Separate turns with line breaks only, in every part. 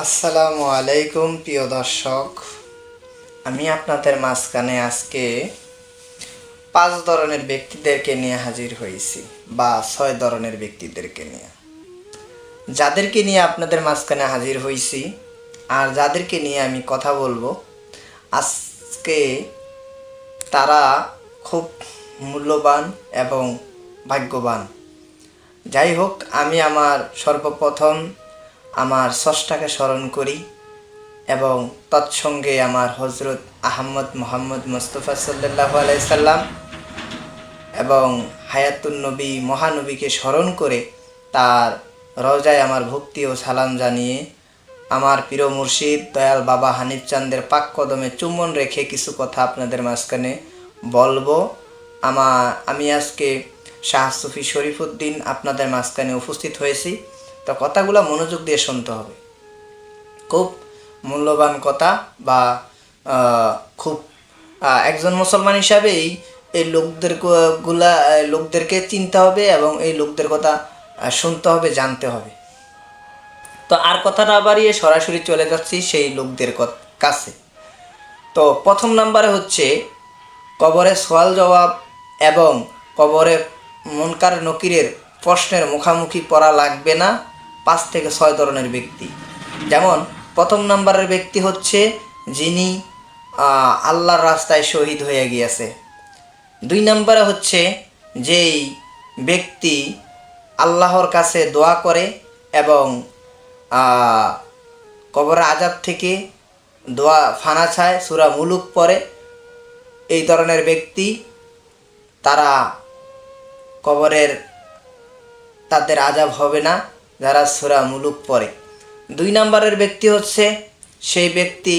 আসসালামু আলাইকুম প্রিয় দর্শক, আমি আপনাদের মাঝখানে আজকে 5 ধরনের ব্যক্তিদেরকে নিয়ে হাজির হয়েছি, বা 6 ধরনের ব্যক্তিদেরকে নিয়ে, যাদেরকে নিয়ে আপনাদের মাঝখানে হাজির হয়েছি আর যাদেরকে নিয়ে আমি কথা বলবো আজকে। তারা খুব মূল্যবান এবং ভাগ্যবান। যাই হোক, আমি আমার সর্বপ্রথম আমার স্রষ্টাকে স্মরণ করি এবং তৎসঙ্গে আমার হজরত আহমদ মোহাম্মদ মুস্তফা সাল্লাল্লাহু আলাইহি সাল্লাম এবং হায়াতুন নবী মহানবীকে স্মরণ করে তার রওজায় আমার ভক্তি ও সালাম জানিয়ে আমার প্রিয় মুর্শিদ দয়াল বাবা হানিফ চাঁদের পাক কদমে চুম্বন রেখে কিছু কথা আপনাদের মাঝখানে বলবো। আমি আজকে শাহ সুফি শরীফুদ্দিন আপনাদের মাঝখানে উপস্থিত হয়েছি, তো কথাগুলো মনোযোগ দিয়ে শুনতে হবে। খুব মূল্যবান কথা, বা খুব একজন মুসলমান হিসাবেই এই লোকদেরকে চিনতে হবে এবং এই লোকদের কথা শুনতে হবে, জানতে হবে। তো আর কথা না বাড়িয়ে সরাসরি চলে যাচ্ছি সেই লোকদের কাছে। তো প্রথম নাম্বারে হচ্ছে কবরে সওয়াল জবাব এবং কবরে মুনকার নকিরের প্রশ্নের মুখামুখি পড়া লাগবে না 5 থেকে 6 ধরনের ব্যক্তি। যেমন প্রথম নাম্বারের ব্যক্তি হচ্ছে যিনি আল্লাহর রাস্তায় শহীদ হয়ে গিয়েছে। 2 নম্বরে হচ্ছে যেই ব্যক্তি আল্লাহর কাছে দোয়া করে এবং কবরে আযাব থেকে দোয়া ফানা চায়, সূরা মুলুক পড়ে। এই ধরনের ব্যক্তি তারা তাদের আযাব হবে না যারা সূরা মুলুক পড়ে। 2 নম্বরের ব্যক্তি হচ্ছে সেই ব্যক্তি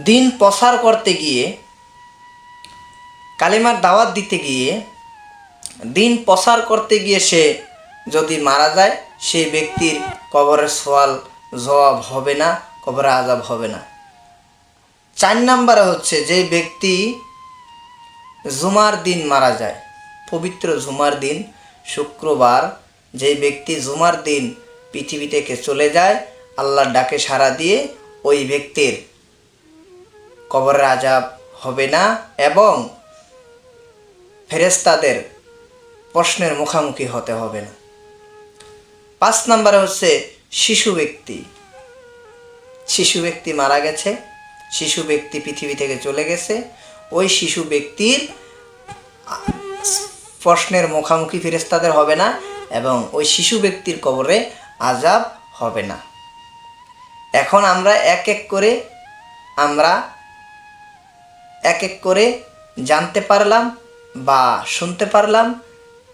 দিন প্রসার করতে গিয়ে, কালিমার দাওয়াত দিতে গিয়ে, দিন প্রসার করতে গিয়ে সে যদি মারা যায়, সেই ব্যক্তির কবরের সওয়াল জবাব হবে না, কবরে আযাব হবে না। 4 নম্বরে হচ্ছে যে ব্যক্তি জুমার দিন মারা যায়, পবিত্র জুমার দিন, শুক্রবার, যে ব্যক্তি জুমার দিন পৃথিবী থেকে চলে যায় আল্লাহর ডাকে সাড়া দিয়ে, ওই ব্যক্তির কবরের আযাব হবে না এবং ফেরেশতাদের প্রশ্নের মুখামুখি হতে হবে না। 5 নম্বরে হচ্ছে শিশু ব্যক্তি মারা গেছে, শিশু ব্যক্তি পৃথিবী থেকে চলে গেছে, ওই শিশু ব্যক্তির প্রশ্নের মুখামুখি ফেরেশতাদের হবে না এবং ওই শিশু ব্যক্তির কবরে আযাব হবে না। এখন আমরা এক এক করে জানতে পারলাম বা শুনতে পারলাম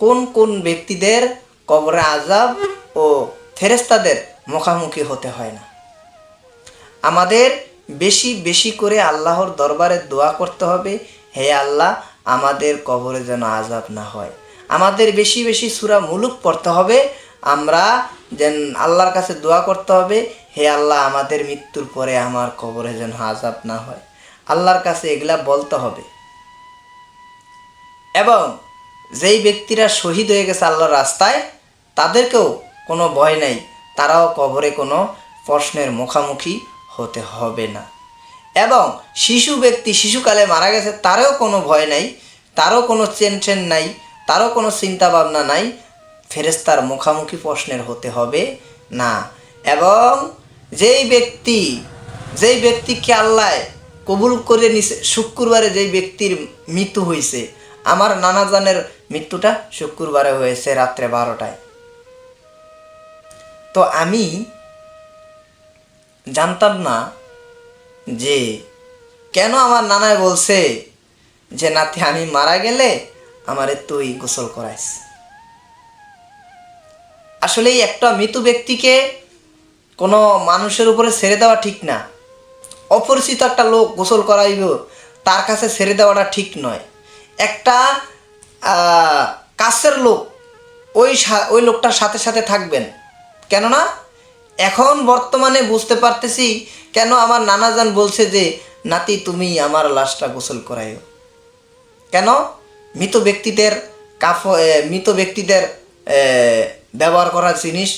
কোন কোন ব্যক্তিদের কবরে আযাব ও ফেরেশতাদের মুখামুখি হতে হয় না। আমাদের বেশি বেশি করে আল্লাহর দরবারে দোয়া করতে হবে, হে আল্লাহ আমাদের কবরে যেন আযাব না হয়। আমাদের বেশি বেশি সূরা মুলুক পড়তে হবে, আমরা যেন আল্লাহর কাছে দোয়া করতে হবে, হে আল্লাহ আমাদের মৃত্যুর পরে আমার কবরে যেন আযাব না হয়। আল্লাহর কাছে এগুলা বলতে হবে। এবং যেই ব্যক্তিরা শহীদ হয়ে গেছে আল্লাহর রাস্তায়, তাদেরকেও কোনো ভয় নাই, তারাও কবরে কোনো প্রশ্নের মুখামুখি হতে হবে না। এবং শিশু ব্যক্তি শিশুকালে মারা গেছে, তারও কোনো ভয় নাই, তারও কোনো টেনশন নাই, তারও কোনো চিন্তা ভাবনা নাই, ফেরেশতার মুখামুখি প্রশ্নের হতে হবে না। এবং যেই ব্যক্তিকে আল্লাহ কবুল করে নিছে, শুক্রবারে যেই ব্যক্তির মৃত্যু হয়েছে, আমার নানাজানের মৃত্যুটা শুক্রবারে হয়েছে রাত্রে 12টায়। তো আমি জানতাম না যে কেন আমার নানায় বলছে যে নাতি আমি মারা গেলে আমারে তুই গোসল করাইস। আসলে একটা মৃত ব্যক্তিকে কোনো মানুষের উপরে ছেড়ে দেওয়া ঠিক না। অপরিচিত একটা লোক গোসল করাইব, তার কাছে ছেড়ে দেওয়াটা ঠিক নয়। একটা কাছের লোক ওই লোকটার সাথে সাথে থাকবেন। কেননা এখন বর্তমানে বুঝতে পারতেছি কেন আমার নানাজান বলছে যে নাতি তুমি আমার লাশটা গোসল করাইও। কেন? মৃত ব্যক্তিদের ব্যবহার করা জিনিস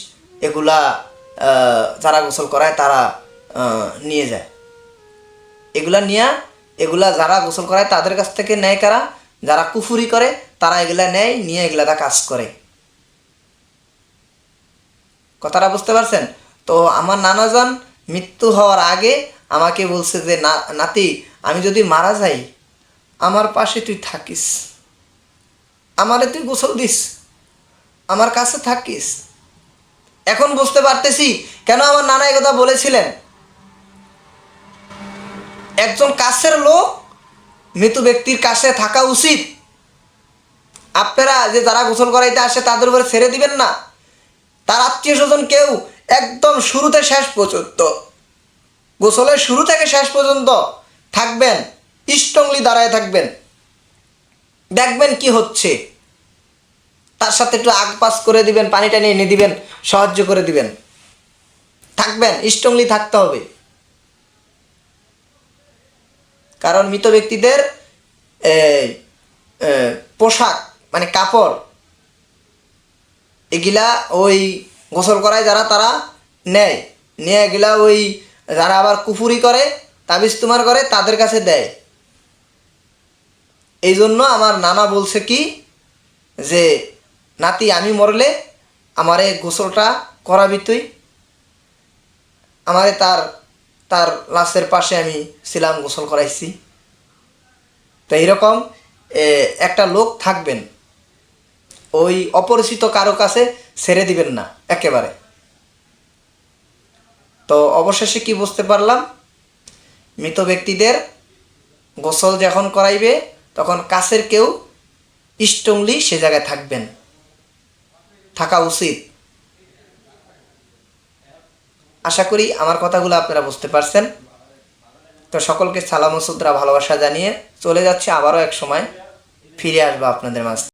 এগুলা যারা গোসল করায় তারা নিয়ে যায়। এগুলা যারা গোসল করায় তাদের কাছ থেকে নেয় কারা? যারা কুফুরি করে তারা এগুলা নেয়, নিয়ে এগুলাটা কাজ করে। কথাটা বুঝতে পারছেন? তো আমার নানাজান মৃত্যু হওয়ার আগে আমাকে বলছে যে নাতি, আমি যদি মারা যাই আমার পাশে তুই থাকিস, আমারে তুই গোসল দিস, আমার কাছে থাকিস। এখন বুঝতে পারতেছি কেন আমার নানা একথা বলেছিলেন। একজন কাছের লোক মৃত ব্যক্তির কাছে থাকা উচিত। আপনারা যে যারা গোসল করাইতে আসে তাদের উপরে ছেড়ে দিবেন না। তার আত্মীয় স্বজন কেউ একদম শুরুতে শেষ পর্যন্ত, গোসলের শুরু থেকে শেষ পর্যন্ত থাকবেন, স্ট্রংলি দাঁড়ায় থাকবেন, দেখবেন কি হচ্ছে। তার সাথে একটু আগ পাস করে দিবেন, পানি টানি এনে দিবেন, সাহায্য করে দিবেন, থাকবেন, স্ট্রংলি থাকতে হবে। কারণ মৃত ব্যক্তিদের পোশাক মানে কাপড় এগুলা ওই গোসল করায় যারা তারা নেয়, নিয়ে এগুলা ওই যারা আবার কুফুরি করে, তাবিজ তুমার করে, তাদের কাছে দেয়। এই জন্য আমার নানা বলছে কি যে নাতি, আমি মরলে আমারে গোসলটা করাবি তুই। আমারে তার লাশের পাশে আমি ছিলাম, গোসল করাইছি। তো এইরকম একটা লোক থাকবেন, ওই অপরিচিত কারো কাছে ছেড়ে দিবেন না একেবারে। তো অবশেষে কি বুঝতে পারলাম, মৃত ব্যক্তিদের গোসল যখন করাইবে তখন কাছের কেউ স্ট্রংলি সে জায়গায় থাকবেন, থাকা উচিত। আশা করি আমার কথাগুলো আপনারা বুঝতে পারছেন। তো সকলকে সালাম ও সুদ্রা ভালোবাসা জানিয়ে চলে যাচ্ছে, আবারও এক সময় ফিরে আসবো আপনাদের মাঝে।